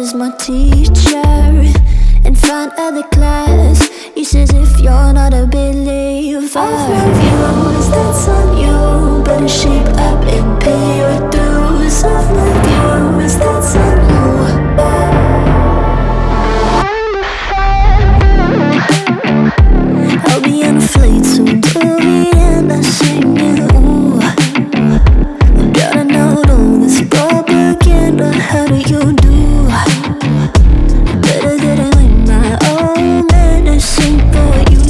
is my teacher. In front of the class, he says if you're not a believer, I've views, that's on you. Better shape up and pay your dues. I've views, that's on you. I'll be on a flight soon to Vienna singing, ooh. Gotta know all this propaganda, how do you do? Better get away my own medicine for you.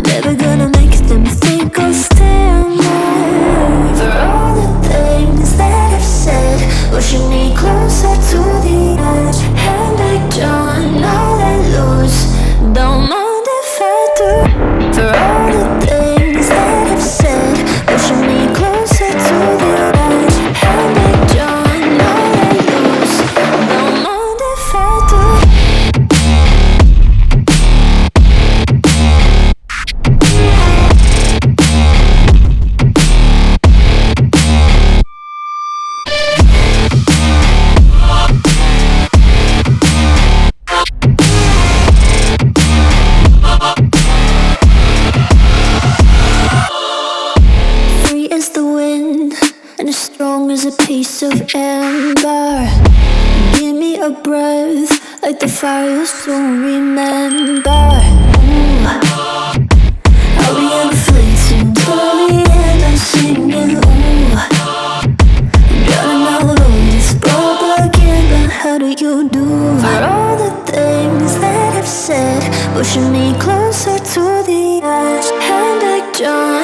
Never gonna make them think I'll stand there. For all the things that I've said, pushing me closer to the edge. And I don't know that lose, don't mind if I do. For all the things that I've said, pushing me closer to the edge. And I don't know that lose, don't mind if I do. Free as the wind and as strong as a piece of amber. Give me a breath like the fire you'll soon remember. Ooh. I'll be on a flight soon to Vienna singing, ooh. Gotta know all this propaganda, how do you do? For all the things that I've said, pushing me closer to the edge. And I don't